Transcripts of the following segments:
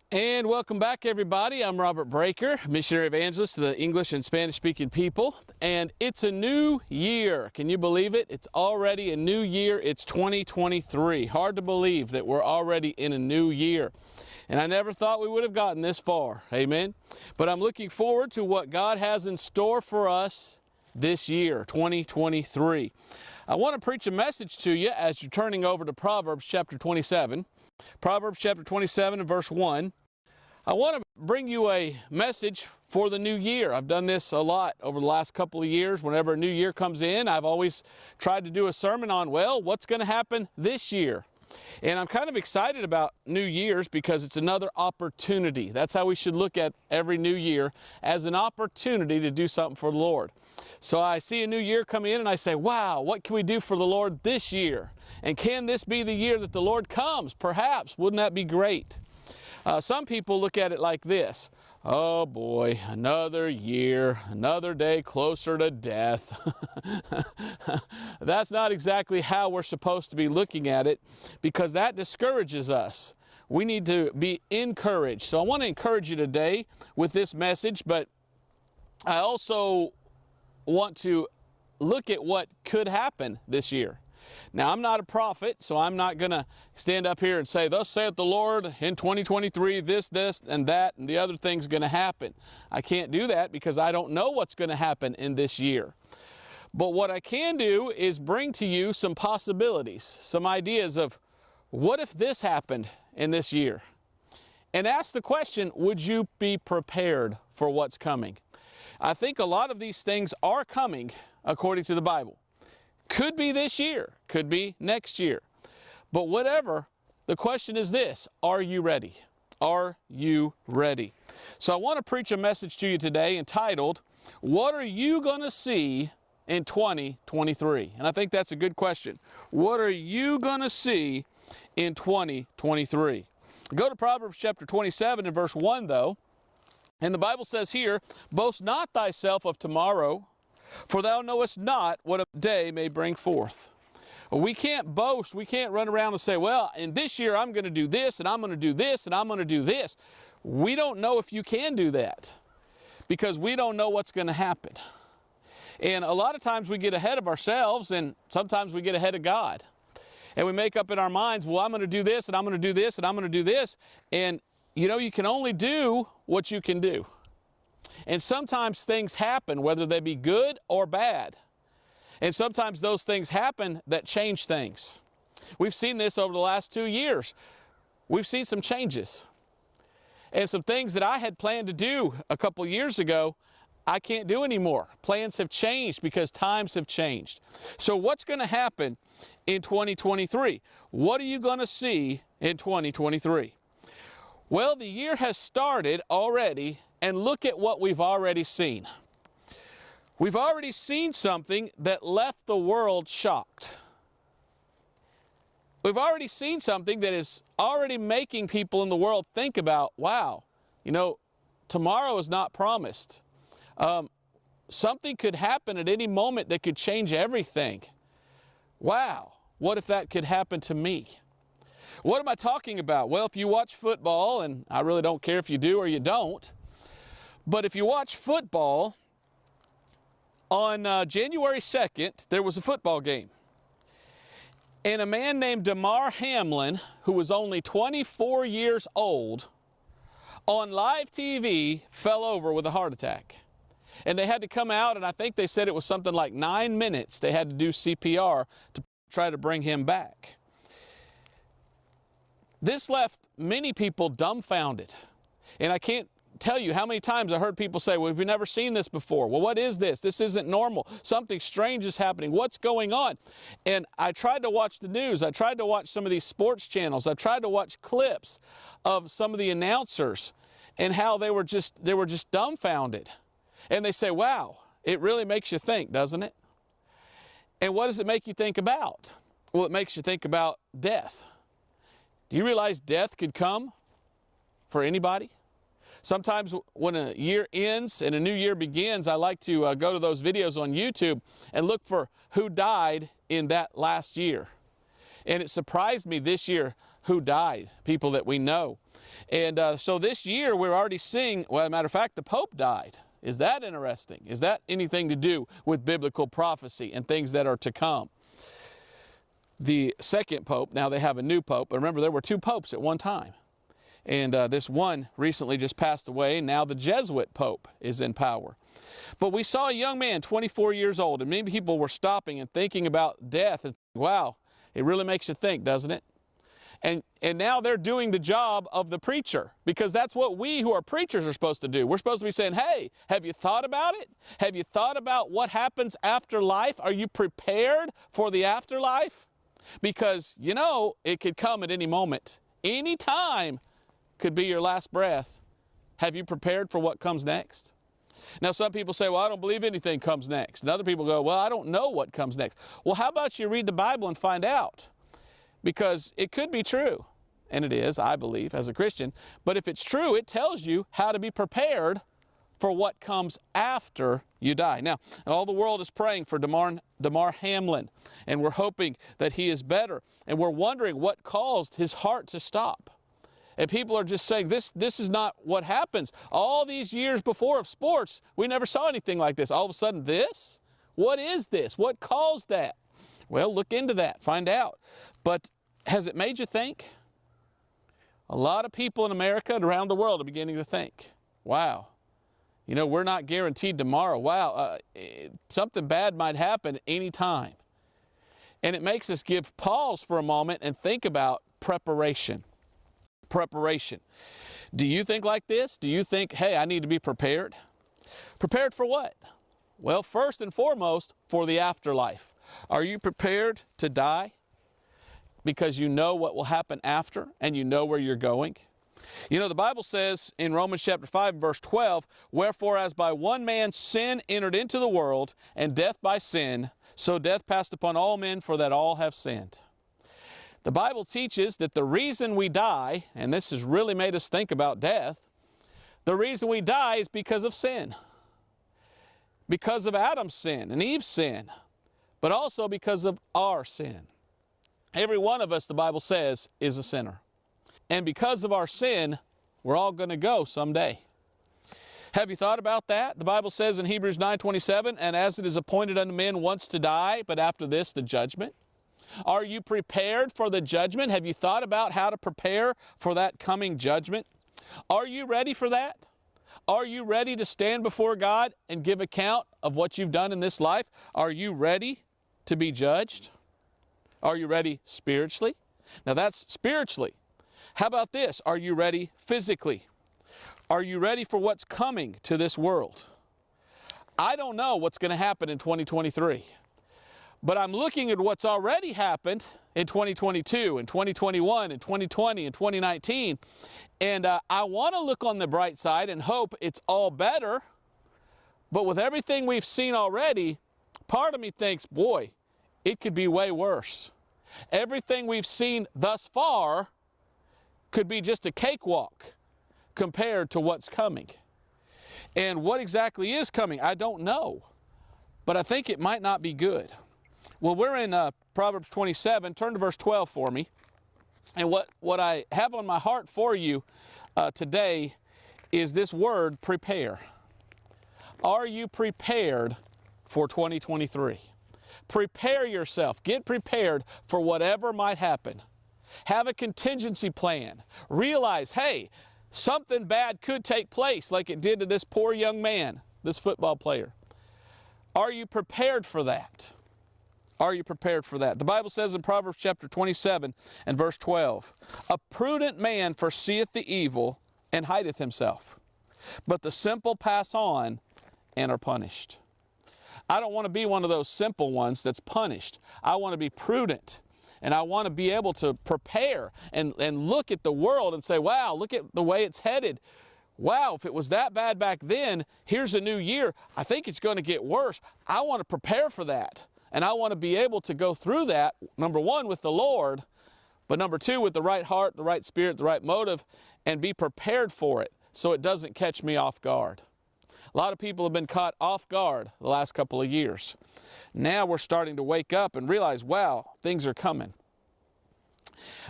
And welcome back, everybody. I'm Robert Breaker, missionary evangelist to the English and Spanish-speaking people. And it's a new year. Can you believe it? It's already a new year. It's 2023. Hard to believe that we're already in a new year. And I never thought we would have gotten this far. Amen. But I'm looking forward to what God has in store for us this year, 2023. I want to preach a message to you as you're turning over to Proverbs chapter 27. Proverbs chapter 27 and verse 1. I want to bring you a message for the new year. I've done this a lot over the last couple of years. Whenever a new year comes in, I've always tried to do a sermon on, well, what's going to happen this year? And I'm kind of excited about New Year's because it's another opportunity. That's how we should look at every new year, as an opportunity to do something for the Lord. So I see a new year come in and I say, wow, what can we do for the Lord this year? And can this be the year that the Lord comes? Perhaps. Wouldn't that be great? Some people look at it like this. Oh boy, another year, another day closer to death. That's not exactly how we're supposed to be looking at it, because that discourages us. We need to be encouraged. So I want to encourage you today with this message, but I also want to look at what could happen this year. Now, I'm not a prophet, so I'm not going to stand up here and say, thus saith the Lord, in 2023, this, and that, and the other thing's going to happen. I can't do that because I don't know what's going to happen in this year. But what I can do is bring to you some possibilities, some ideas of what if this happened in this year? And ask the question, would you be prepared for what's coming? I think a lot of these things are coming according to the Bible. Could be this year, could be next year. But whatever, the question is this: are you ready? Are you ready? So I want to preach a message to you today entitled, what are you going to see in 2023? And I think that's a good question. What are you going to see in 2023? Go to Proverbs chapter 27 and verse 1 though. And the Bible says here, boast not thyself of tomorrow, for thou knowest not what a day may bring forth. We can't boast. We can't run around and say, well, in this year I'm going to do this, and I'm going to do this, and I'm going to do this. We don't know if you can do that because we don't know what's going to happen. And a lot of times we get ahead of ourselves, and sometimes we get ahead of God. And we make up in our minds, well, I'm going to do this, and I'm going to do this, and I'm going to do this. And, you know, you can only do what you can do. And sometimes things happen, whether they be good or bad. And sometimes those things happen that change things. We've seen this over the last 2 years. We've seen some changes. And some things that I had planned to do a couple years ago, I can't do anymore. Plans have changed because times have changed. So what's going to happen in 2023? What are you going to see in 2023? Well, the year has started already. And look at what we've already seen. We've already seen something that left the world shocked. We've already seen something that is already making people in the world think about, wow, you know, tomorrow is not promised. Something could happen at any moment that could change everything. Wow, what if that could happen to me? What am I talking about? Well, if you watch football, and I really don't care if you do or you don't, but if you watch football, on January 2nd, there was a football game. And a man named Damar Hamlin, who was only 24 years old, on live TV fell over with a heart attack. And they had to come out, and I think they said it was something like 9 minutes they had to do CPR to try to bring him back. This left many people dumbfounded. And I can't tell you how many times I heard people say, well, we've never seen this before. Well, what is this? This isn't normal. Something strange is happening. What's going on? And I tried to watch the news. I tried to watch some of these sports channels. I tried to watch clips of some of the announcers and how they were just dumbfounded. And they say, wow, it really makes you think, doesn't it? And what does it make you think about? Well, it makes you think about death. Do you realize death could come for anybody? Sometimes when a year ends and a new year begins, I like to go to those videos on YouTube and look for who died in that last year. And it surprised me this year who died, people that we know. And so this year we're already seeing, well, as a matter of fact, the Pope died. Is that interesting? Is that anything to do with biblical prophecy and things that are to come? The second Pope, now they have a new Pope, but remember there were two Popes at one time. And this one recently just passed away, and now the Jesuit Pope is in power. But we saw a young man, 24 years old, and many people were stopping and thinking about death, and wow, it really makes you think, doesn't it? And now they're doing the job of the preacher, because that's what we who are preachers are supposed to do. We're supposed to be saying, hey, have you thought about it? Have you thought about what happens after life? Are you prepared for the afterlife? Because, you know, it could come at any moment. Any time could be your last breath. Have you prepared for what comes next? Now, some people say, well, I don't believe anything comes next. And other people go, well, I don't know what comes next. Well, how about you read the Bible and find out? Because it could be true, and it is, I believe, as a Christian. But if it's true, it tells you how to be prepared for what comes after you die. Now, all the world is praying for Damar Hamlin, and we're hoping that he is better. And we're wondering what caused his heart to stop. And people are just saying, this is not what happens. All these years before of sports, we never saw anything like this. All of a sudden, this? What is this? What caused that? Well, look into that. Find out. But has it made you think? A lot of people in America and around the world are beginning to think, wow, you know, we're not guaranteed tomorrow. Wow, something bad might happen any time. And it makes us give pause for a moment and think about preparation. Preparation. Do you think like this? Do you think, hey, I need to be prepared? Prepared for what? Well, first and foremost, for the afterlife. Are you prepared to die because you know what will happen after and you know where you're going? You know, the Bible says in Romans chapter 5, verse 12, wherefore as by one man sin entered into the world, and death by sin, so death passed upon all men, for that all have sinned. The Bible teaches that the reason we die, and this has really made us think about death, the reason we die is because of sin. Because of Adam's sin and Eve's sin, but also because of our sin. Every one of us, the Bible says, is a sinner. And because of our sin, we're all going to go someday. Have you thought about that? The Bible says in Hebrews 9:27, and as it is appointed unto men once to die, but after this the judgment. Are you prepared for the judgment? Have you thought about how to prepare for that coming judgment? Are you ready for that? Are you ready to stand before God and give account of what you've done in this life? Are you ready to be judged? Are you ready spiritually? Now that's spiritually. How about this? Are you ready physically? Are you ready for what's coming to this world? I don't know what's going to happen in 2023. But I'm looking at what's already happened in 2022 and 2021 and 2020 and 2019. And I want to look on the bright side and hope it's all better. But with everything we've seen already, part of me thinks, boy, it could be way worse. Everything we've seen thus far could be just a cakewalk compared to what's coming. And what exactly is coming, I don't know. But I think it might not be good. Well, we're in Proverbs 27. Turn to verse 12 for me. And what I have on my heart for you today is this word, prepare. Are you prepared for 2023? Prepare yourself. Get prepared for whatever might happen. Have a contingency plan. Realize, hey, something bad could take place like it did to this poor young man, this football player. Are you prepared for that? Are you prepared for that? The Bible says in Proverbs chapter 27 and verse 12, a prudent man foreseeth the evil and hideth himself, but the simple pass on and are punished. I don't want to be one of those simple ones that's punished. I want to be prudent, and I want to be able to prepare and look at the world and say, wow, look at the way it's headed. Wow, if it was that bad back then, here's a new year. I think it's going to get worse. I want to prepare for that. And I want to be able to go through that, number one, with the Lord, but number two, with the right heart, the right spirit, the right motive, and be prepared for it so it doesn't catch me off guard. A lot of people have been caught off guard the last couple of years. Now we're starting to wake up and realize, wow, things are coming.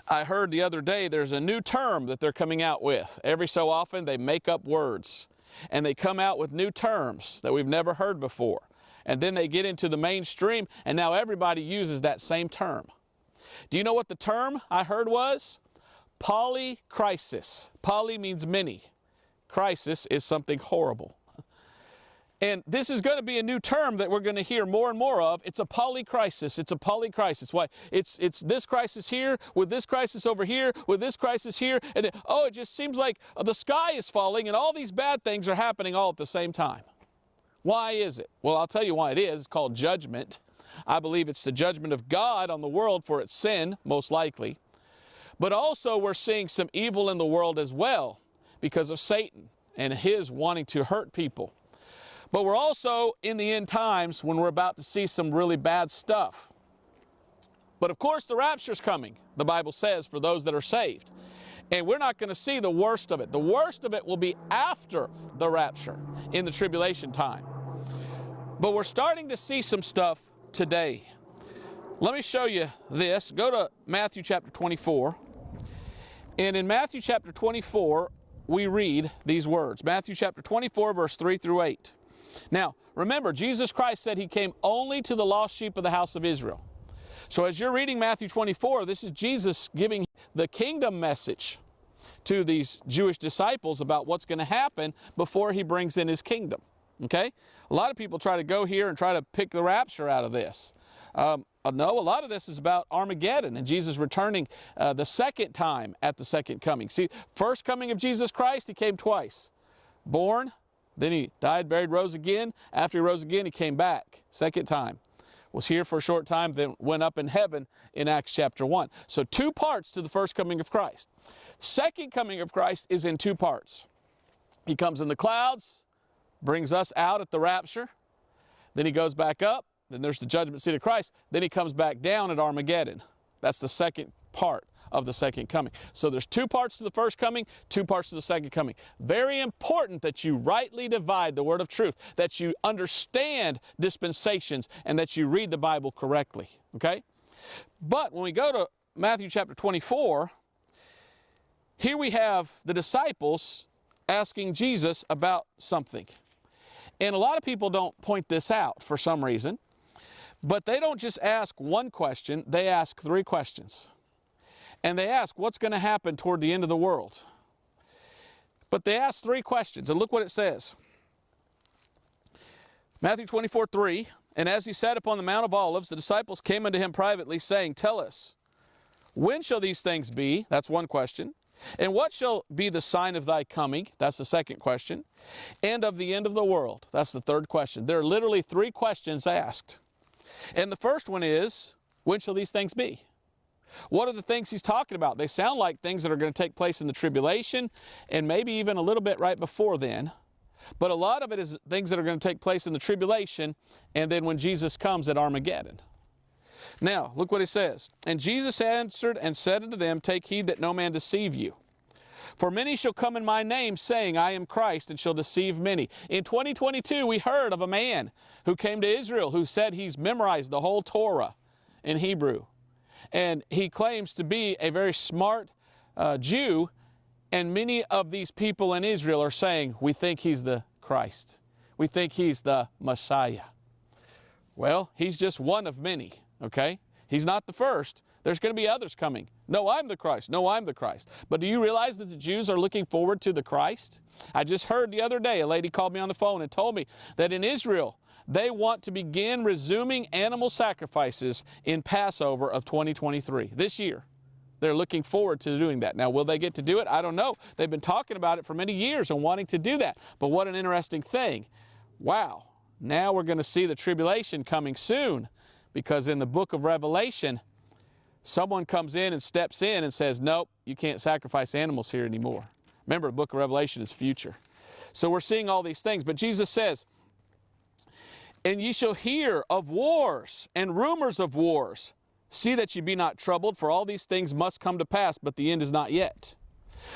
I heard the other day there's a new term that they're coming out with. Every so often they make up words and they come out with new terms that we've never heard before. And then they get into the mainstream and now everybody uses that same term. Do you know what the term I heard was? Polycrisis. Poly means many. Crisis is something horrible. And this is going to be a new term that we're going to hear more and more of. It's a polycrisis. It's a polycrisis. Why? It's this crisis here, with this crisis over here, with this crisis here. And it just seems like the sky is falling and all these bad things are happening all at the same time. Why is it? Well, I'll tell you why it is. It's called judgment. I believe it's the judgment of God on the world for its sin, most likely. But also we're seeing some evil in the world as well because of Satan and his wanting to hurt people. But we're also in the end times when we're about to see some really bad stuff. But of course the rapture's coming, the Bible says, for those that are saved. And we're not going to see the worst of it. The worst of it will be after the rapture in the tribulation time. But we're starting to see some stuff today. Let me show you this. Go to Matthew chapter 24. And in Matthew chapter 24, we read these words. Matthew chapter 24, verse 3 through 8. Now, remember, Jesus Christ said he came only to the lost sheep of the house of Israel. So as you're reading Matthew 24, this is Jesus giving the kingdom message to these Jewish disciples about what's going to happen before he brings in his kingdom. Okay? A lot of people try to go here and try to pick the rapture out of this. No, a lot of this is about Armageddon and Jesus returning the second time at the second coming. See, first coming of Jesus Christ, he came twice. Born, then he died, buried, rose again. After he rose again, he came back. Second time. Was here for a short time, then went up in heaven in Acts chapter 1. So two parts to the first coming of Christ. Second coming of Christ is in two parts. He comes in the clouds, brings us out at the rapture. Then he goes back up. Then there's the judgment seat of Christ. Then he comes back down at Armageddon. That's the second part of the second coming. So there's two parts to the first coming, two parts to the second coming. Very important that you rightly divide the word of truth, that you understand dispensations, and that you read the Bible correctly. Okay? But when we go to Matthew chapter 24, here we have the disciples asking Jesus about something. And a lot of people don't point this out for some reason, but they don't just ask one question, they ask three questions. And they ask, what's going to happen toward the end of the world? But they ask three questions, and look what it says. Matthew 24:3, and as he sat upon the Mount of Olives, the disciples came unto him privately, saying, tell us, when shall these things be? That's one question. And what shall be the sign of thy coming? That's the second question. And of the end of the world? That's the third question. There are literally three questions asked. And the first one is, when shall these things be? What are the things he's talking about? They sound like things that are going to take place in the tribulation and maybe even a little bit right before then. But a lot of it is things that are going to take place in the tribulation and then when Jesus comes at Armageddon. Now, look what he says. And Jesus answered and said unto them, take heed that no man deceive you. For many shall come in my name, saying, I am Christ, and shall deceive many. In 2022, we heard of a man who came to Israel who said he's memorized the whole Torah in Hebrew. And he claims to be a very smart Jew, and many of these people in Israel are saying, we think he's the Christ. We think he's the Messiah. Well, he's just one of many, okay? He's not the first. There's going to be others coming. No, I'm the Christ. No, I'm the Christ. But do you realize that the Jews are looking forward to the Christ? I just heard the other day, a lady called me on the phone and told me that in Israel, they want to begin resuming animal sacrifices in Passover of 2023, this year. They're looking forward to doing that. Now, will they get to do it? I don't know. They've been talking about it for many years and wanting to do that. But what an interesting thing. Wow. Now we're going to see the tribulation coming soon, because in the book of Revelation, someone comes in and steps in and says, nope, you can't sacrifice animals here anymore. Remember, the book of Revelation is future. So we're seeing all these things. But Jesus says, and ye shall hear of wars and rumors of wars. See that ye be not troubled, for all these things must come to pass, but the end is not yet.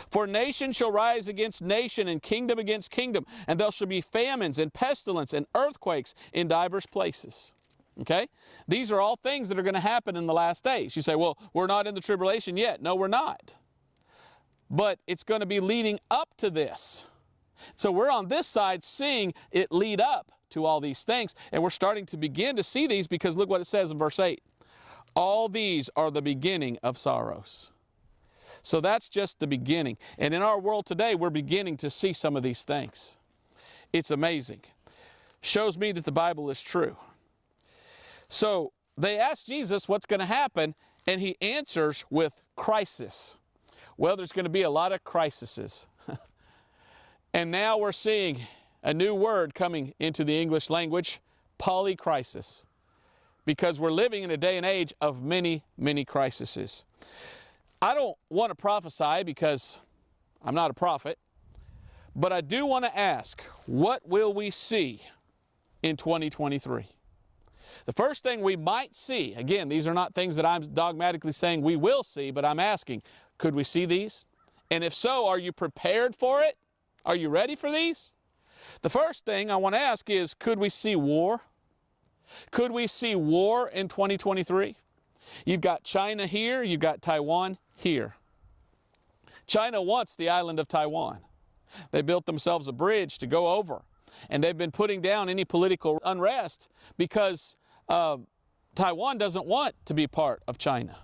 For nation shall rise against nation, and kingdom against kingdom, and there shall be famines and pestilence and earthquakes in divers places. Okay? These are all things that are going to happen in the last days. You say, well, we're not in the tribulation yet. No, we're not. But it's going to be leading up to this. So we're on this side seeing it lead up to all these things. And we're starting to begin to see these because look what it says in verse 8. All these are the beginning of sorrows. So that's just the beginning. And in our world today, we're beginning to see some of these things. It's amazing. Shows me that the Bible is true. So they asked Jesus what's going to happen, and he answers with crisis. Well, there's going to be a lot of crises. And now we're seeing a new word coming into the English language, polycrisis. Because we're living in a day and age of many, many crises. I don't want to prophesy because I'm not a prophet, but I do want to ask, what will we see in 2023? The first thing we might see, again, these are not things that I'm dogmatically saying we will see, but I'm asking, could we see these? And if so, are you prepared for it? Are you ready for these? The first thing I want to ask is, could we see war? Could we see war in 2023? You've got China here, you've got Taiwan here. China wants the island of Taiwan. They built themselves a bridge to go over, and they've been putting down any political unrest because Taiwan doesn't want to be part of China.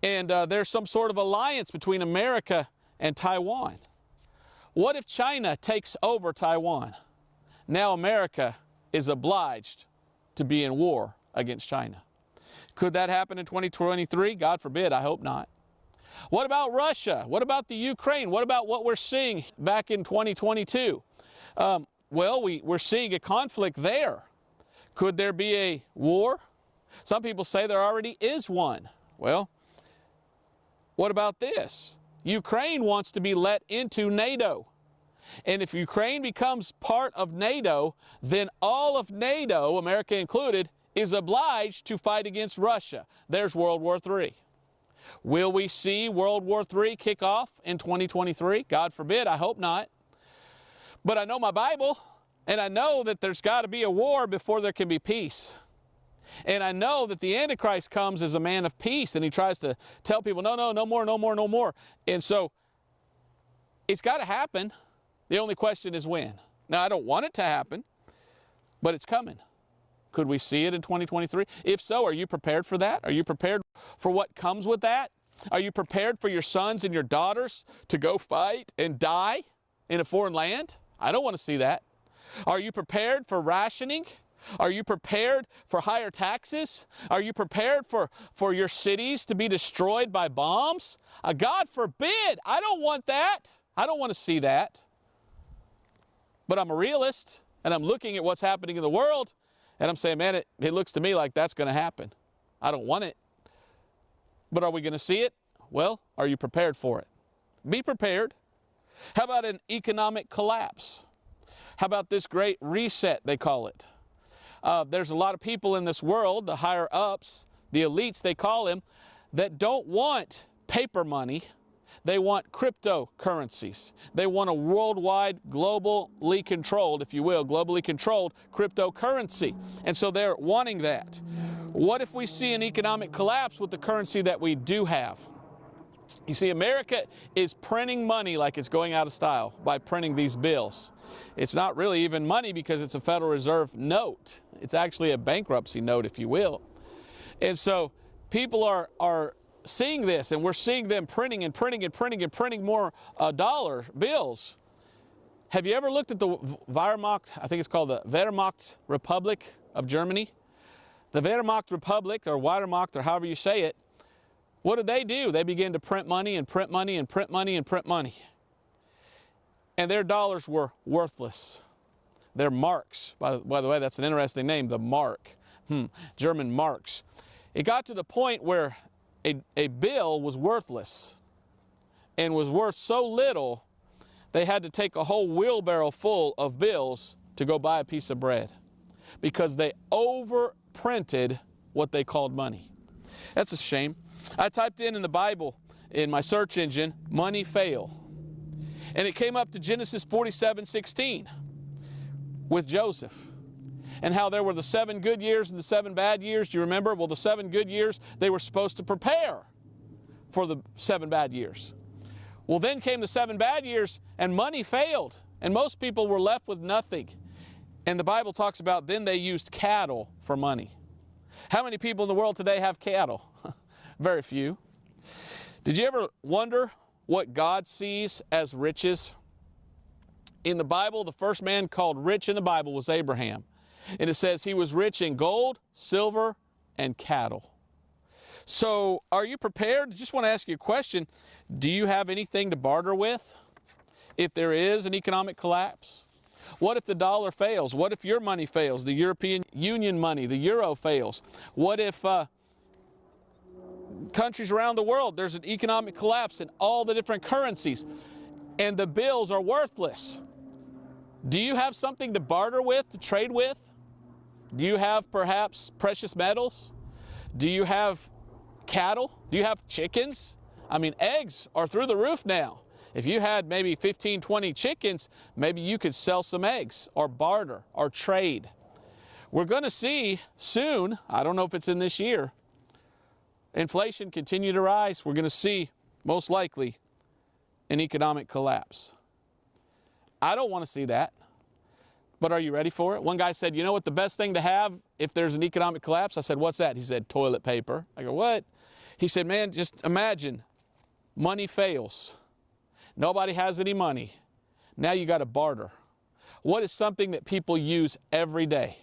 And there's some sort of alliance between America and Taiwan. What if China takes over Taiwan? Now America is obliged to be in war against China. Could that happen in 2023? God forbid, I hope not. What about Russia? What about the Ukraine? What about what we're seeing back in 2022? Well, we're seeing a conflict there. Could there be a war? Some people say there already is one. Well, what about this? Ukraine wants to be let into NATO. And if Ukraine becomes part of NATO, then all of NATO, America included, is obliged to fight against Russia. There's World War III. Will we see World War III kick off in 2023? God forbid, I hope not. But I know my Bible, and I know that there's got to be a war before there can be peace. And I know that the Antichrist comes as a man of peace, and he tries to tell people, no, no, no more, no more, no more. And so it's got to happen. The only question is when. Now, I don't want it to happen, but it's coming. Could we see it in 2023? If so, are you prepared for that? Are you prepared for what comes with that? Are you prepared for your sons and your daughters to go fight and die in a foreign land? I don't want to see that. Are you prepared for rationing? Are you prepared for higher taxes? Are you prepared for your cities to be destroyed by bombs? God forbid. I don't want that. I don't want to see that. But I'm a realist, and I'm looking at what's happening in the world, and I'm saying, man, it looks to me like that's going to happen. I don't want it. But are we going to see it? Well, are you prepared for it? Be prepared. How about an economic collapse? How about this great reset, they call it? There's a lot of people in this world, the higher ups, the elites, they call them, that don't want paper money. They want cryptocurrencies. They want a worldwide, globally controlled, if you will, globally controlled cryptocurrency. And so they're wanting that. What if we see an economic collapse with the currency that we do have? You see, America is printing money like it's going out of style by printing these bills. It's not really even money because it's a Federal Reserve note. It's actually a bankruptcy note, if you will. And so people are seeing this, and we're seeing them printing and printing and printing and printing more dollar bills. Have you ever looked at the Wehrmacht, I think it's called the Wehrmacht Republic of Germany? The Wehrmacht Republic, or Wehrmacht, or however you say it, what did they do? They began to print money and print money and print money and print money. And their dollars were worthless. Their marks, by the way, that's an interesting name, the mark, German marks. It got to the point where a bill was worthless and was worth so little, they had to take a whole wheelbarrow full of bills to go buy a piece of bread because they overprinted what they called money. That's a shame. I typed in the Bible, in my search engine, money fail. And it came up to Genesis 47:16 with Joseph. and how there were the 7 good years and the 7 bad years. Do you remember? Well, the 7 good years, they were supposed to prepare for the 7 bad years. Well, then came the 7 bad years, and money failed, and most people were left with nothing. And the Bible talks about then they used cattle for money. How many people in the world today have cattle? Very few. Did you ever wonder what God sees as riches? In the Bible, the first man called rich in the Bible was Abraham. And it says he was rich in gold, silver, and cattle. So are you prepared? I just want to ask you a question. Do you have anything to barter with if there is an economic collapse? What if the dollar fails? What if your money fails? The European Union money, the euro fails? What if countries around the world, there's an economic collapse in all the different currencies and the bills are worthless? Do you have something to barter with, to trade with? Do you have perhaps precious metals? Do you have cattle? Do you have chickens? I mean, eggs are through the roof now. If you had maybe 15, 20 chickens, maybe you could sell some eggs or barter or trade. We're going to see soon, I don't know if it's in this year, inflation continue to rise. We're going to see, most likely, an economic collapse. I don't want to see that, but are you ready for it? One guy said, you know what the best thing to have if there's an economic collapse? I said, what's that? He said, toilet paper. I go, what? He said, man, just imagine money fails. Nobody has any money. Now you got to barter. What is something that people use every day?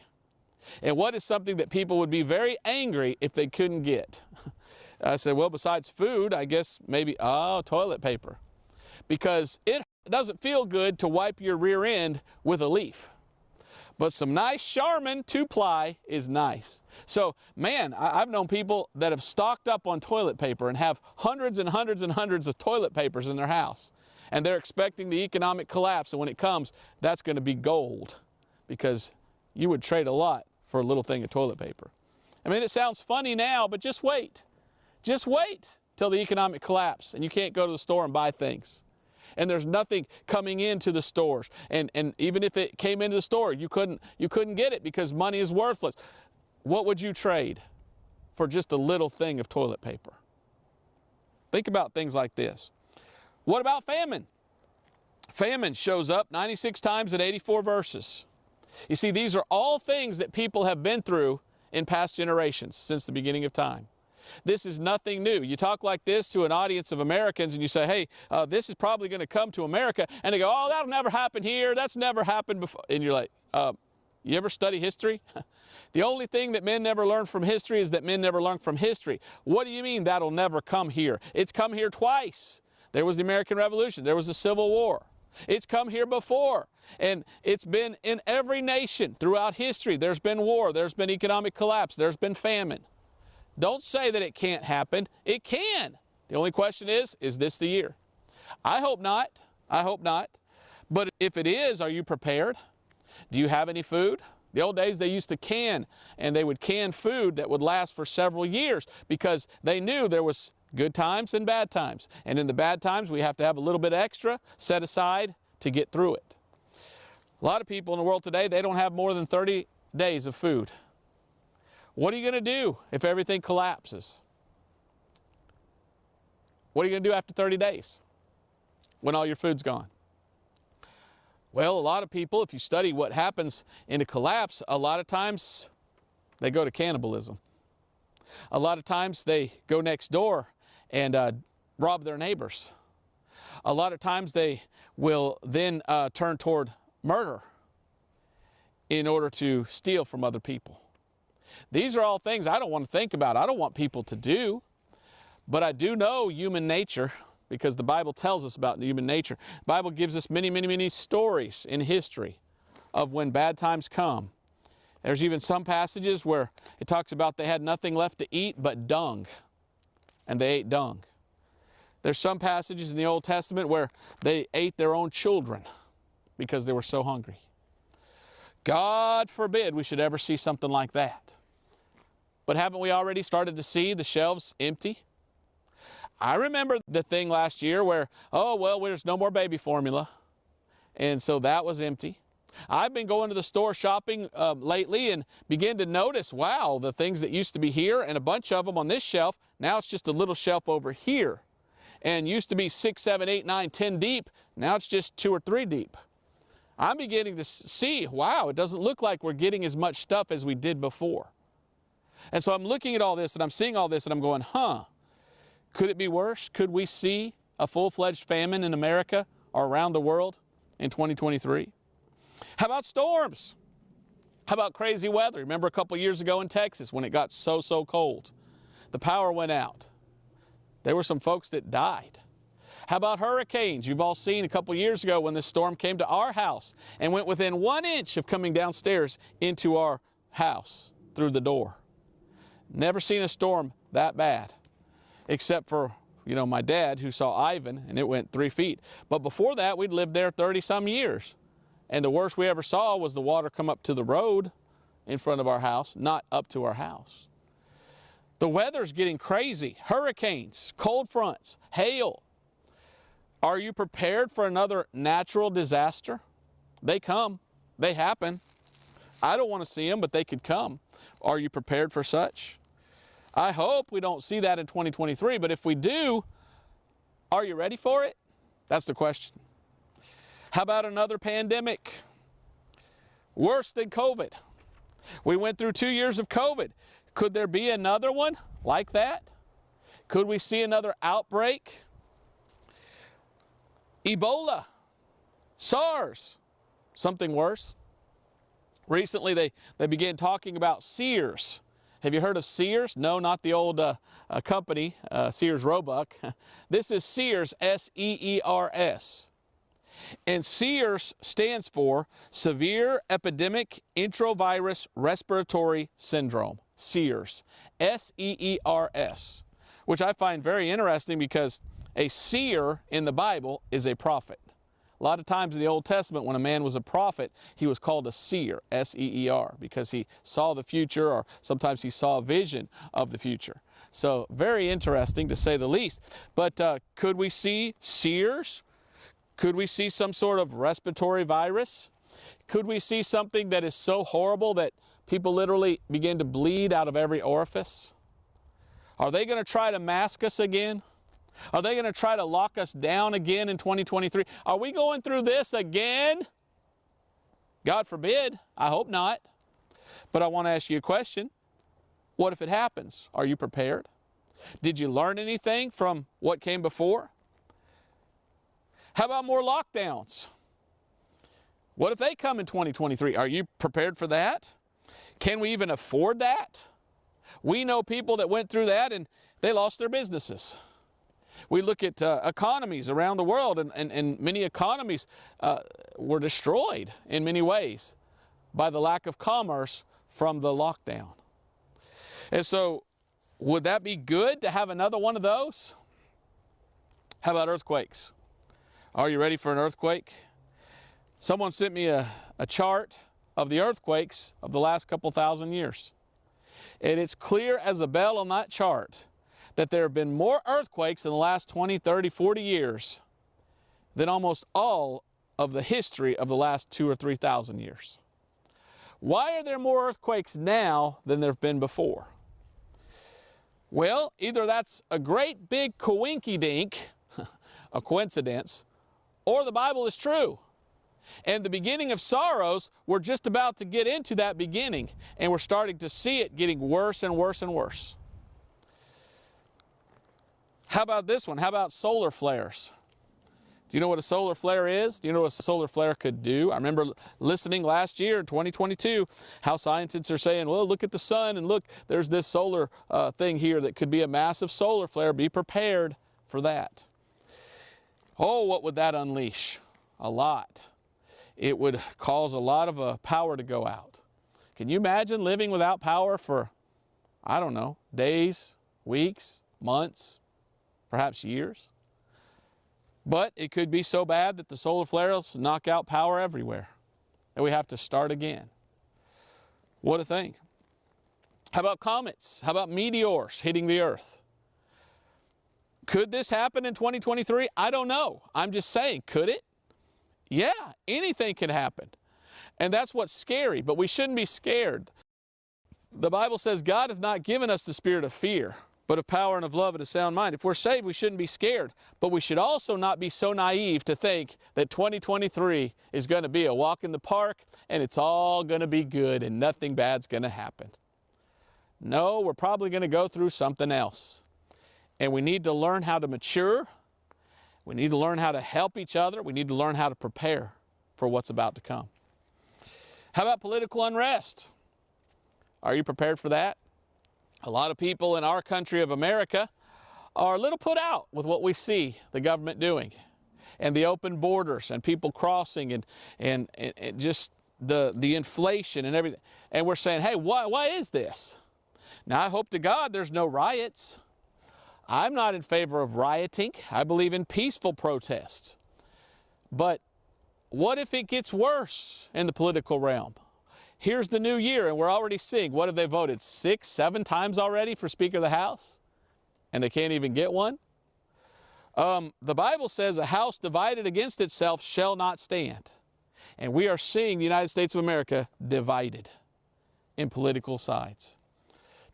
And what is something that people would be very angry if they couldn't get? I said, well, besides food, I guess maybe, toilet paper. Because it doesn't feel good to wipe your rear end with a leaf. But some nice Charmin 2-ply is nice. So, man, I've known people that have stocked up on toilet paper and have hundreds and hundreds and hundreds of toilet papers in their house. And they're expecting the economic collapse, and when it comes, that's going to be gold. Because you would trade a lot for a little thing of toilet paper. I mean, it sounds funny now, but just wait. Just wait till the economic collapse, and you can't go to the store and buy things. And there's nothing coming into the stores. And even if it came into the store, you couldn't get it because money is worthless. What would you trade for just a little thing of toilet paper? Think about things like this. What about famine? Famine shows up 96 times in 84 verses. You see, these are all things that people have been through in past generations since the beginning of time. This is nothing new. You talk like this to an audience of Americans and you say, hey, this is probably going to come to America. And they go, oh, that'll never happen here. That's never happened before. And you're like, you ever study history? The only thing that men never learn from history is that men never learn from history. What do you mean that'll never come here? It's come here twice. There was the American Revolution. There was the Civil War. It's come here before. And it's been in every nation throughout history. There's been war. There's been economic collapse. There's been famine. Don't say that it can't happen. It can. The only question is this the year? I hope not. I hope not. But if it is, are you prepared? Do you have any food? The old days they used to can, and they would can food that would last for several years because they knew there was good times and bad times. And in the bad times, we have to have a little bit extra set aside to get through it. A lot of people in the world today, they don't have more than 30 days of food. What are you going to do if everything collapses? What are you going to do after 30 days when all your food's gone? Well, a lot of people, if you study what happens in a collapse, a lot of times they go to cannibalism. A lot of times they go next door and rob their neighbors. A lot of times they will then turn toward murder in order to steal from other people. These are all things I don't want to think about. I don't want people to do. But I do know human nature because the Bible tells us about human nature. The Bible gives us many, many, many stories in history of when bad times come. There's even some passages where it talks about they had nothing left to eat but dung, and they ate dung. There's some passages in the Old Testament where they ate their own children because they were so hungry. God forbid we should ever see something like that. But haven't we already started to see the shelves empty? I remember the thing last year where, oh, well, there's no more baby formula. And so that was empty. I've been going to the store shopping lately and begin to notice, wow, the things that used to be here and a bunch of them on this shelf, now it's just a little shelf over here. And used to be 6, 7, 8, 9, 10 deep, now it's just 2 or 3 deep. I'm beginning to see, wow, it doesn't look like we're getting as much stuff as we did before. And so I'm looking at all this and I'm seeing all this and I'm going, could it be worse? Could we see a full-fledged famine in America or around the world in 2023? How about storms? How about crazy weather? Remember a couple years ago in Texas when it got so cold? The power went out. There were some folks that died. How about hurricanes? You've all seen a couple years ago when this storm came to our house and went within 1 inch of coming downstairs into our house through the door. Never seen a storm that bad, except for, my dad who saw Ivan and it went 3 feet. But before that, we'd lived there 30-some years. And the worst we ever saw was the water come up to the road in front of our house, not up to our house. The weather's getting crazy. Hurricanes, cold fronts, hail. Are you prepared for another natural disaster? They come. They happen. I don't want to see them, but they could come. Are you prepared for such? I hope we don't see that in 2023, but if we do, are you ready for it? That's the question. How about another pandemic? Worse than COVID. We went through 2 years of COVID. Could there be another one like that? Could we see another outbreak? Ebola, SARS, something worse. Recently they began talking about Sears. Have you heard of Sears? No, not the old company, Sears Roebuck. This is Sears, S-E-E-R-S. And Sears stands for Severe Epidemic Enterovirus Respiratory Syndrome. Sears, S-E-E-R-S, which I find very interesting because a seer in the Bible is a prophet. A lot of times in the Old Testament when a man was a prophet, he was called a seer, S-E-E-R, because he saw the future, or sometimes he saw a vision of the future. So very interesting to say the least. But could we see seers? Could we see some sort of respiratory virus? Could we see something that is so horrible that people literally begin to bleed out of every orifice? Are they going to try to mask us again? Are they going to try to lock us down again in 2023? Are we going through this again? God forbid. I hope not. But I want to ask you a question. What if it happens? Are you prepared? Did you learn anything from what came before? How about more lockdowns? What if they come in 2023? Are you prepared for that? Can we even afford that? We know people that went through that and they lost their businesses. We look at economies around the world, and many economies were destroyed in many ways by the lack of commerce from the lockdown. And so, would that be good to have another one of those? How about earthquakes? Are you ready for an earthquake? Someone sent me a chart of the earthquakes of the last couple thousand years. And it's clear as a bell on that chart that there have been more earthquakes in the last 20, 30, 40 years than almost all of the history of the last 2,000 or 3,000 years. Why are there more earthquakes now than there have been before? Well, either that's a great big coinky-dink, a coincidence, or the Bible is true. And the beginning of sorrows, we're just about to get into that beginning, and we're starting to see it getting worse and worse and worse. How about this one? How about solar flares? Do you know what a solar flare is? Do you know what a solar flare could do? I remember listening last year in 2022 how scientists are saying, well, look at the sun and look, there's this solar thing here that could be a massive solar flare. Be prepared for that. Oh, what would that unleash? A lot. It would cause a lot of power to go out. Can you imagine living without power for, I don't know, days, weeks, months, perhaps years? But it could be so bad that the solar flares knock out power everywhere, and we have to start again. What a thing. How about comets? How about meteors hitting the earth? Could this happen in 2023? I don't know. I'm just saying, could it? Yeah, anything can happen. And that's what's scary, but we shouldn't be scared. The Bible says God has not given us the spirit of fear, but of power and of love and a sound mind. If we're saved, we shouldn't be scared. But we should also not be so naive to think that 2023 is going to be a walk in the park and it's all going to be good and nothing bad's going to happen. No, we're probably going to go through something else. And we need to learn how to mature. We need to learn how to help each other. We need to learn how to prepare for what's about to come. How about political unrest? Are you prepared for that? A lot of people in our country of America are a little put out with what we see the government doing and the open borders and people crossing and just the inflation and everything. And we're saying, hey, why is this? Now, I hope to God there's no riots. I'm not in favor of rioting. I believe in peaceful protests. But what if it gets worse in the political realm? Here's the new year, and we're already seeing, what have they voted, 6, 7 times already for Speaker of the House? And they can't even get one? The Bible says a house divided against itself shall not stand. And we are seeing the United States of America divided in political sides.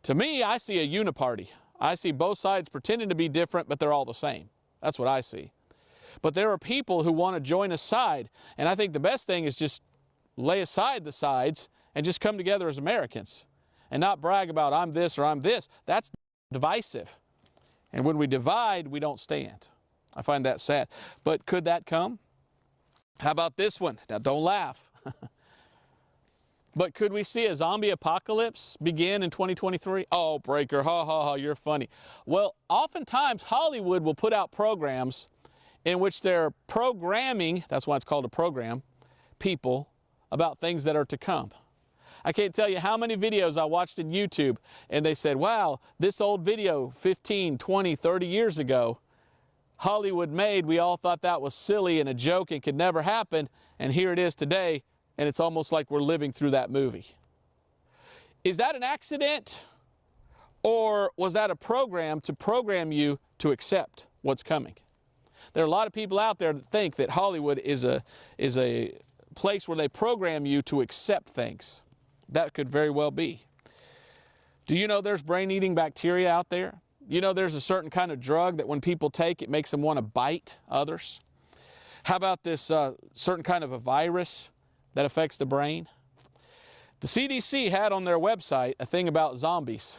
To me, I see a uniparty. I see both sides pretending to be different, but they're all the same. That's what I see. But there are people who want to join a side, and I think the best thing is just lay aside the sides and just come together as Americans and not brag about I'm this or I'm this. That's divisive. And when we divide, we don't stand. I find that sad. But could that come? How about this one? Now, don't laugh. But could we see a zombie apocalypse begin in 2023? Oh, Breaker, ha, ha, ha, you're funny. Well, oftentimes Hollywood will put out programs in which they're programming, that's why it's called a program, people about things that are to come. I can't tell you how many videos I watched in YouTube and they said, wow, this old video 15, 20, 30 years ago, Hollywood made, we all thought that was silly and a joke and could never happen, and here it is today, and it's almost like we're living through that movie. Is that an accident? Or was that a program to program you to accept what's coming? There are a lot of people out there that think that Hollywood is a place where they program you to accept things. That could very well be. Do you know there's brain-eating bacteria out there? You know there's a certain kind of drug that when people take, it makes them want to bite others? How about this certain kind of a virus that affects the brain? The CDC had on their website a thing about zombies.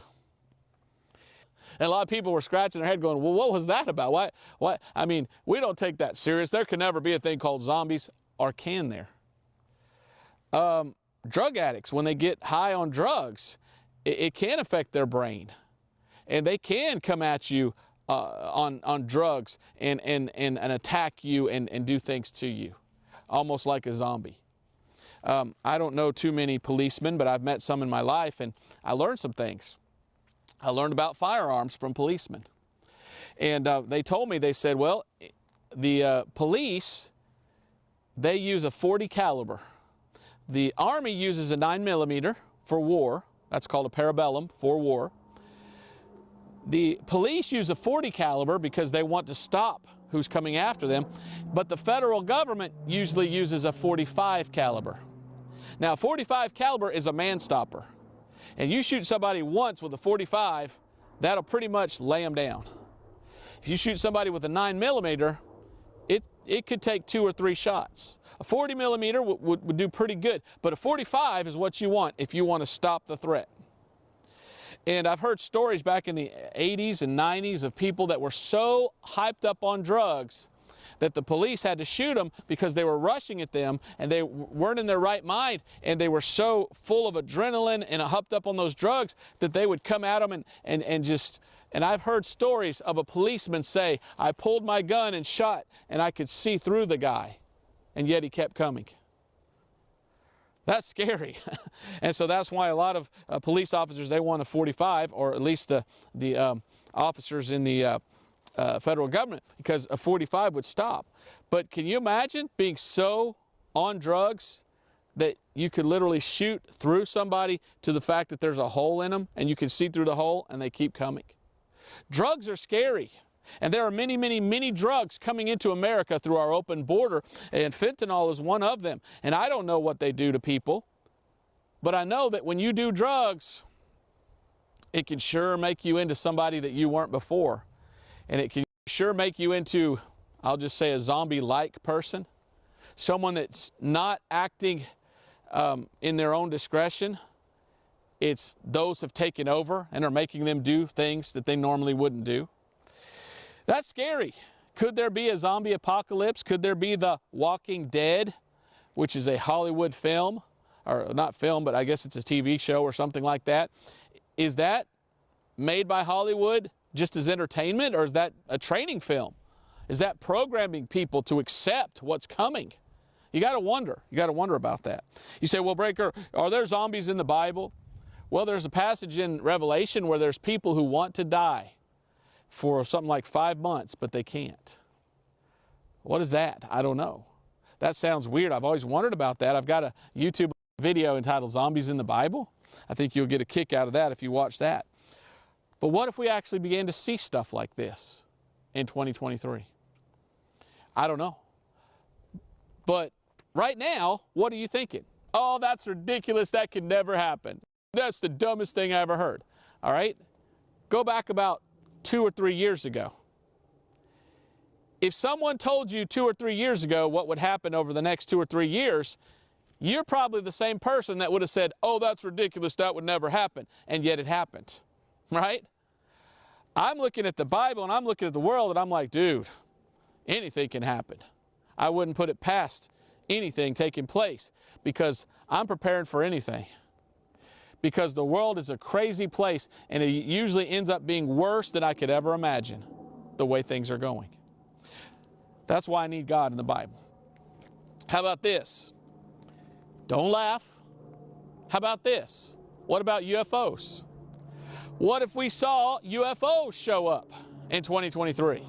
And a lot of people were scratching their head going, well, what was that about? Why? I mean, we don't take that serious. There can never be a thing called zombies, or can there? Drug addicts, when they get high on drugs, it can affect their brain. And they can come at you on drugs and attack you and do things to you, almost like a zombie. I don't know too many policemen, but I've met some in my life, and I learned some things. I learned about firearms from policemen. And they told me, they said, well, the police, they use a .40 caliber. The Army uses a 9mm for war. That's called a parabellum, for war. The police use a .40 caliber because they want to stop who's coming after them, but the federal government usually uses a .45 caliber. Now, .45 caliber is a man-stopper, and you shoot somebody once with a .45, that'll pretty much lay them down. If you shoot somebody with a 9mm, it could take 2 or 3 shots. A 40mm would do pretty good, but a .45 is what you want if you want to stop the threat. And I've heard stories back in the 80s and 90s of people that were so hyped up on drugs that the police had to shoot them because they were rushing at them and they weren't in their right mind, and they were so full of adrenaline and hyped up on those drugs that they would come at them and I've heard stories of a policeman say, I pulled my gun and shot and I could see through the guy, and yet he kept coming. That's scary. And so that's why a lot of police officers, they want a .45, or at least the officers in the federal government, because a .45 would stop. But can you imagine being so on drugs that you could literally shoot through somebody to the fact that there's a hole in them and you can see through the hole and they keep coming? Drugs are scary. And there are many, many, many drugs coming into America through our open border, and fentanyl is one of them. And I don't know what they do to people, but I know that when you do drugs, it can sure make you into somebody that you weren't before. And it can sure make you into, I'll just say, a zombie-like person. Someone that's not acting in their own discretion. It's those have taken over and are making them do things that they normally wouldn't do. That's scary. Could there be a zombie apocalypse? Could there be The Walking Dead, which is a Hollywood film, or not film, but I guess it's a TV show or something like that? Is that made by Hollywood just as entertainment, or is that a training film? Is that programming people to accept what's coming? You got to wonder. You got to wonder about that. You say, well, Breaker, are there zombies in the Bible? Well, there's a passage in Revelation where there's people who want to die for something like 5 months, but they can't. What is that? I don't know. That sounds weird. I've always wondered about that. I've got a YouTube video entitled Zombies in the Bible. I think you'll get a kick out of that if you watch that. But what if we actually began to see stuff like this in 2023? I don't know. But right now, what are you thinking? Oh, that's ridiculous. That could never happen. That's the dumbest thing I ever heard. All right? Go back about 2 or 3 years ago. If someone told you 2 or 3 years ago what would happen over the next 2 or 3 years, you're probably the same person that would have said, oh, that's ridiculous, that would never happen. And yet it happened, right? I'm looking at the Bible and I'm looking at the world and I'm like, dude, anything can happen. I wouldn't put it past anything taking place because I'm preparing for anything. Because the world is a crazy place and it usually ends up being worse than I could ever imagine the way things are going. That's why I need God in the Bible. How about this? Don't laugh. How about this? What about UFOs? What if we saw UFOs show up in 2023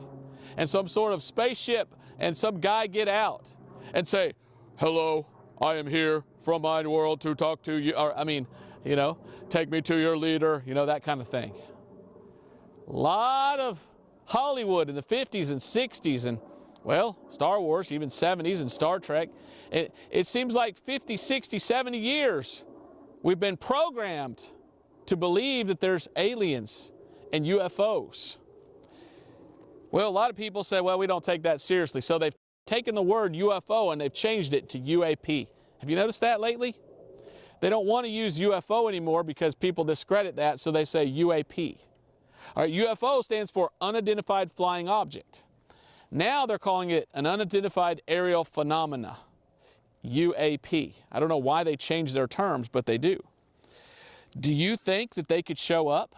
and some sort of spaceship and some guy get out and say, hello, I am here from my world to talk to you, or take me to your leader, that kind of thing. A lot of Hollywood in the 50s and 60s and, well, Star Wars, even 70s and Star Trek. It seems like 50, 60, 70 years we've been programmed to believe that there's aliens and UFOs. Well, a lot of people say, well, we don't take that seriously. So they've taken the word UFO and they've changed it to UAP. Have you noticed that lately? They don't want to use UFO anymore because people discredit that, so they say UAP. All right, UFO stands for Unidentified Flying Object. Now they're calling it an Unidentified Aerial Phenomena, UAP. I don't know why they changed their terms, but they do. Do you think that they could show up?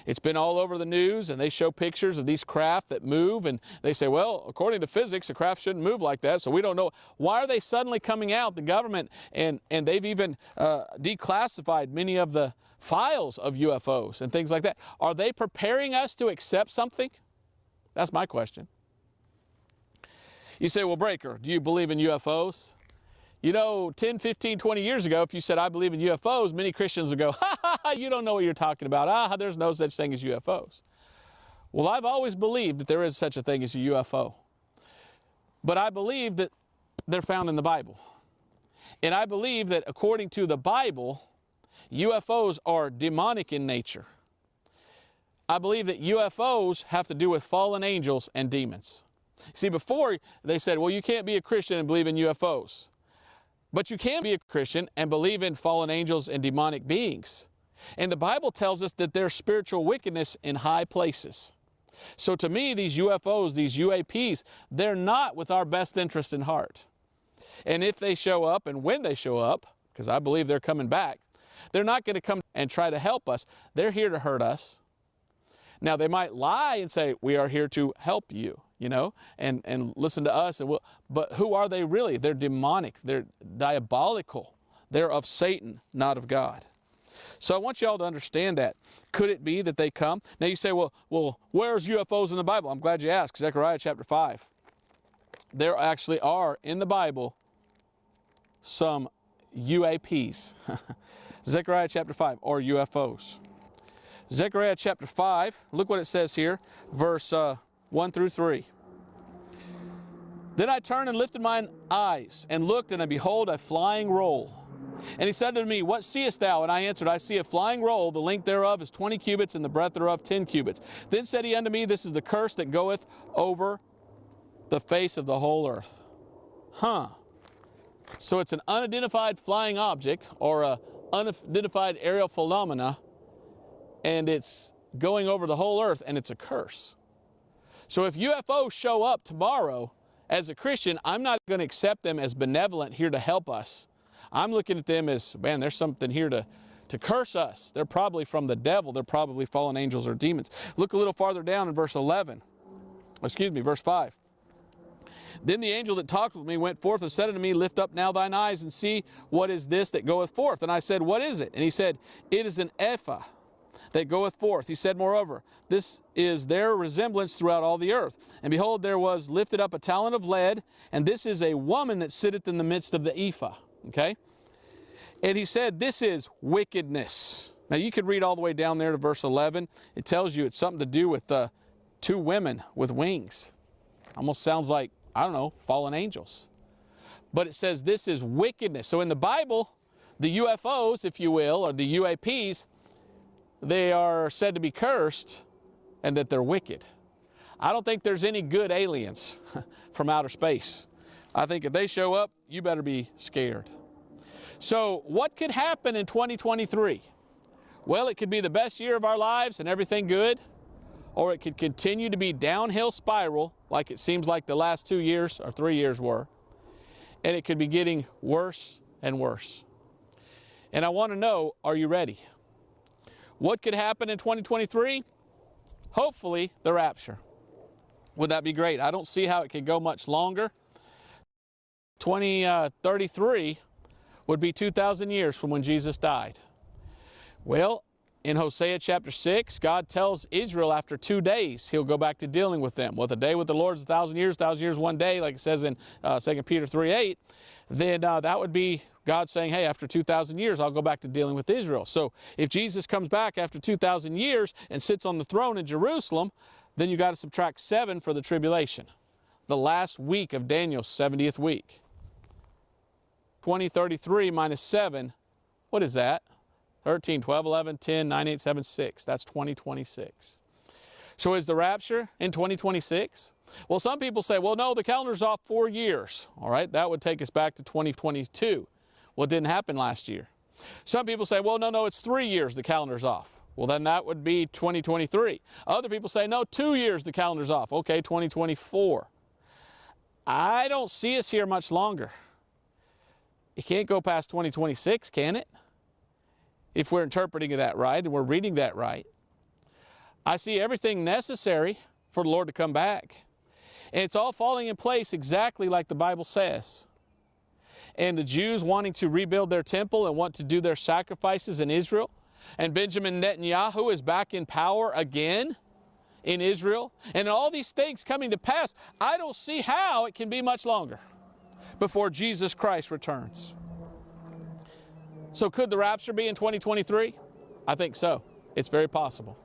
It's been all over the news, and they show pictures of these craft that move, and they say, well, according to physics, a craft shouldn't move like that, so we don't know. Why are they suddenly coming out, the government, and they've even declassified many of the files of UFOs and things like that? Are they preparing us to accept something? That's my question. You say, well, Breaker, do you believe in UFOs? 10, 15, 20 years ago, if you said, I believe in UFOs, many Christians would go, ha, ha, ha, you don't know what you're talking about. There's no such thing as UFOs. Well, I've always believed that there is such a thing as a UFO. But I believe that they're found in the Bible. And I believe that according to the Bible, UFOs are demonic in nature. I believe that UFOs have to do with fallen angels and demons. See, before they said, well, you can't be a Christian and believe in UFOs. But you can be a Christian and believe in fallen angels and demonic beings. And the Bible tells us that there's spiritual wickedness in high places. So to me, these UFOs, these UAPs, they're not with our best interest in heart. And if they show up, and when they show up, because I believe they're coming back, they're not going to come and try to help us. They're here to hurt us. Now, they might lie and say, we are here to help you, and listen to us. But who are they really? They're demonic. They're diabolical. They're of Satan, not of God. So I want you all to understand that. Could it be that they come? Now you say, well, where's UFOs in the Bible? I'm glad you asked. Zechariah chapter 5. There actually are in the Bible some UAPs. Zechariah chapter 5, or UFOs. Zechariah chapter 5, look what it says here, verse 1 through 3. Then I turned and lifted mine eyes, and looked, and behold, a flying roll. And he said to me, What seest thou? And I answered, I see a flying roll, the length thereof is 20 cubits, and the breadth thereof 10 cubits. Then said he unto me, This is the curse that goeth over the face of the whole earth. So it's an unidentified flying object, or a unidentified aerial phenomena, and it's going over the whole earth, and it's a curse. So if UFOs show up tomorrow, as a Christian, I'm not going to accept them as benevolent here to help us. I'm looking at them as, man, there's something here to curse us. They're probably from the devil. They're probably fallen angels or demons. Look a little farther down in verse 5. Then the angel that talked with me went forth and said unto me, Lift up now thine eyes and see what is this that goeth forth. And I said, What is it? And he said, It is an ephah that goeth forth. He said, Moreover, this is their resemblance throughout all the earth. And behold, there was lifted up a talent of lead, and this is a woman that sitteth in the midst of the ephah. Okay? And he said, This is wickedness. Now you could read all the way down there to verse 11. It tells you it's something to do with two women with wings. Almost sounds like, I don't know, fallen angels. But it says this is wickedness. So in the Bible, the UFOs, if you will, or the UAPs, they are said to be cursed and that they're wicked. I don't think there's any good aliens from outer space. I think if they show up, you better be scared. So what could happen in 2023? Well, it could be the best year of our lives and everything good, or it could continue to be downhill spiral like it seems like the last 2 years or 3 years were, and it could be getting worse and worse. And I want to know, are you ready? What could happen in 2023? Hopefully, the rapture. Would that be great? I don't see how it could go much longer. 2033 would be 2,000 years from when Jesus died. Well, in Hosea chapter 6, God tells Israel after 2 days he'll go back to dealing with them. Well, the day with the Lord is 1,000 years, 1 day, like it says in 2 Peter 3:8. Then that would be God saying, hey, after 2,000 years, I'll go back to dealing with Israel. So if Jesus comes back after 2,000 years and sits on the throne in Jerusalem, then you got to subtract 7 for the tribulation, the last week of Daniel's 70th week. 2033 minus 7, what is that? 13, 12, 11, 10, 9, 8, 7, 6. That's 2026. So is the rapture in 2026? Well, some people say, well, no, the calendar's off 4 years. All right, that would take us back to 2022. Well, it didn't happen last year. Some people say, well, no, it's 3 years the calendar's off. Well, then that would be 2023. Other people say, no, 2 years the calendar's off. Okay, 2024. I don't see us here much longer. It can't go past 2026, can it? If we're interpreting that right and we're reading that right. I see everything necessary for the Lord to come back. And it's all falling in place exactly like the Bible says. And the Jews wanting to rebuild their temple and want to do their sacrifices in Israel. And Benjamin Netanyahu is back in power again in Israel. And all these things coming to pass, I don't see how it can be much longer before Jesus Christ returns. So could the rapture be in 2023? I think so. It's very possible.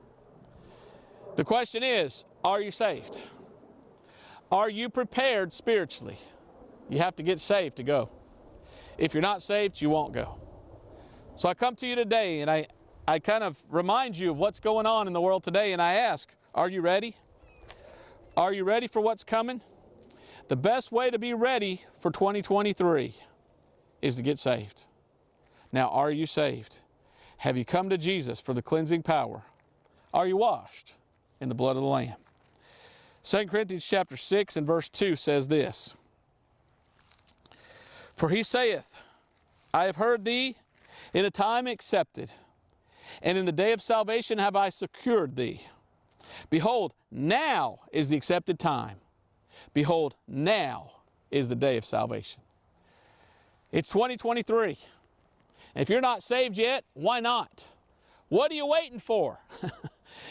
The question is, are you saved? Are you prepared spiritually? You have to get saved to go. If you're not saved, you won't go. So I come to you today and I kind of remind you of what's going on in the world today, and I ask, are you ready? Are you ready for what's coming? The best way to be ready for 2023 is to get saved. Now, are you saved? Have you come to Jesus for the cleansing power? Are you washed in the blood of the Lamb? 2 Corinthians chapter 6 and verse 2 says this, For he saith, I have heard thee in a time accepted, and in the day of salvation have I secured thee. Behold, now is the accepted time. Behold, now is the day of salvation. It's 2023. And if you're not saved yet, why not? What are you waiting for?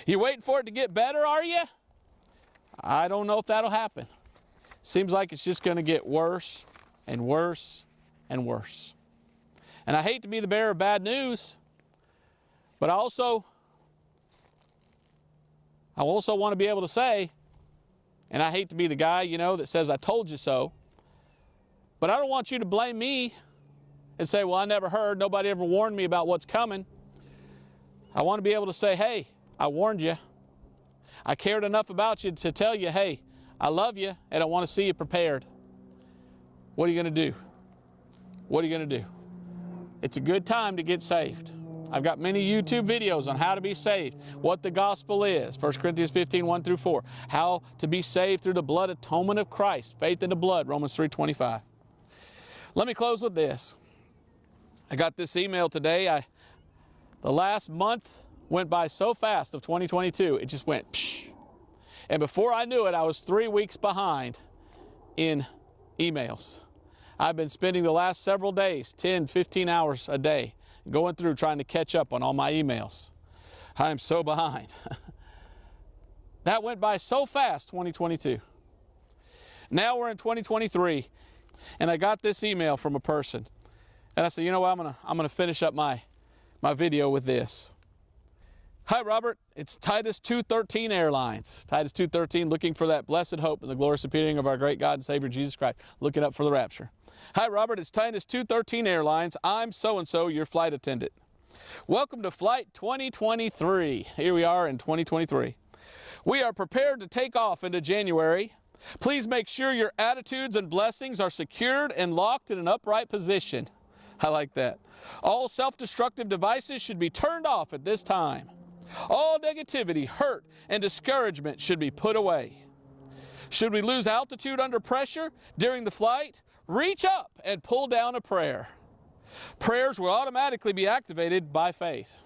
You waiting for it to get better, are you? I don't know if that'll happen. Seems like it's just going to get worse and worse and worse. And I hate to be the bearer of bad news, but I also want to be able to say, And I hate to be the guy, you know, that says, I told you so. But I don't want you to blame me and say, well, I never heard. Nobody ever warned me about what's coming. I want to be able to say, hey, I warned you. I cared enough about you to tell you, hey, I love you and I want to see you prepared. What are you going to do? What are you going to do? It's a good time to get saved. I've got many YouTube videos on how to be saved, what the gospel is, 1 Corinthians 15, 1 through 4, how to be saved through the blood atonement of Christ, faith in the blood, Romans 3:25. Let me close with this. I got this email today. The last month went by so fast of 2022, it just went psh. And before I knew it, I was 3 weeks behind in emails. I've been spending the last several days, 10, 15 hours a day, going through trying to catch up on all my emails. I'm so behind. That went by so fast, 2022. Now we're in 2023, and I got this email from a person. And I said, you know what, I'm gonna finish up my video with this. Hi, Robert. It's Titus 2:13 Airlines. Titus 2:13, looking for that blessed hope and the glorious appearing of our great God and Savior Jesus Christ. Looking up for the rapture. Hi, Robert. It's Titus 2:13 Airlines. I'm so-and-so, your flight attendant. Welcome to Flight 2023. Here we are in 2023. We are prepared to take off into January. Please make sure your attitudes and blessings are secured and locked in an upright position. I like that. All self-destructive devices should be turned off at this time. All negativity, hurt, and discouragement should be put away. Should we lose altitude under pressure during the flight, reach up and pull down a prayer. Prayers will automatically be activated by faith.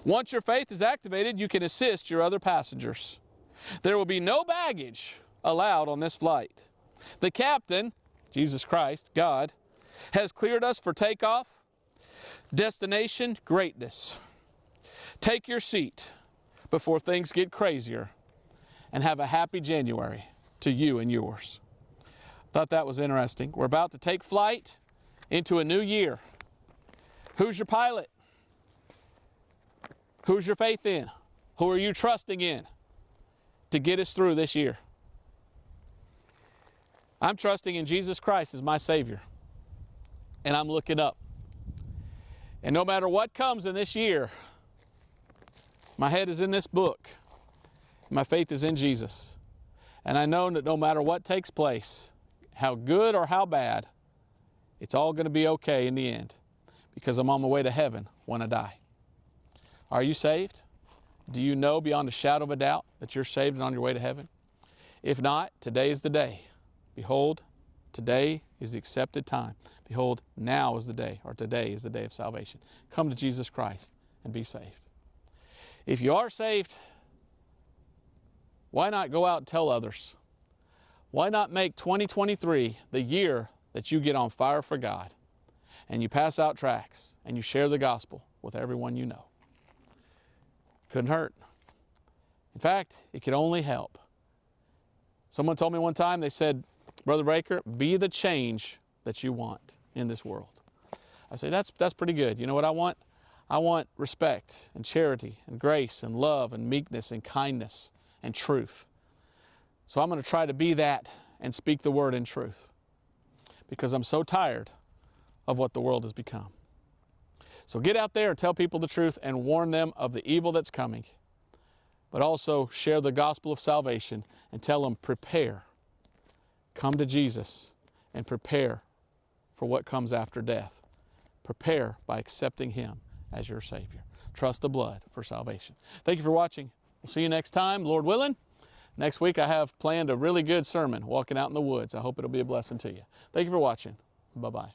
Once your faith is activated, you can assist your other passengers. There will be no baggage allowed on this flight. The captain, Jesus Christ, God, has cleared us for takeoff. Destination, greatness. Take your seat before things get crazier, and have a happy January to you and yours. Thought that was interesting. We're about to take flight into a new year. Who's your pilot? Who's your faith in? Who are you trusting in to get us through this year? I'm trusting in Jesus Christ as my Savior, and I'm looking up. And no matter what comes in this year, my head is in this book. My faith is in Jesus. And I know that no matter what takes place, how good or how bad, it's all going to be okay in the end, because I'm on my way to heaven when I die. Are you saved? Do you know beyond a shadow of a doubt that you're saved and on your way to heaven? If not, today is the day. Behold, today is the accepted time. Behold, now is the day, or today is the day of salvation. Come to Jesus Christ and be saved. If you are saved, why not go out and tell others? Why not make 2023 the year that you get on fire for God and you pass out tracts and you share the gospel with everyone you know? Couldn't hurt. In fact, it could only help. Someone told me one time, they said, Brother Baker, be the change that you want in this world. I say, that's pretty good. You know what I want? I want respect and charity and grace and love and meekness and kindness and truth. So I'm going to try to be that and speak the word in truth, because I'm so tired of what the world has become. So get out there and tell people the truth and warn them of the evil that's coming, but also share the gospel of salvation and tell them, prepare. Come to Jesus and prepare for what comes after death. Prepare by accepting Him as your Savior. Trust the blood for salvation. Thank you for watching. We'll see you next time, Lord willing. Next week I have planned a really good sermon, Walking Out in the Woods. I hope it'll be a blessing to you. Thank you for watching. Bye-bye.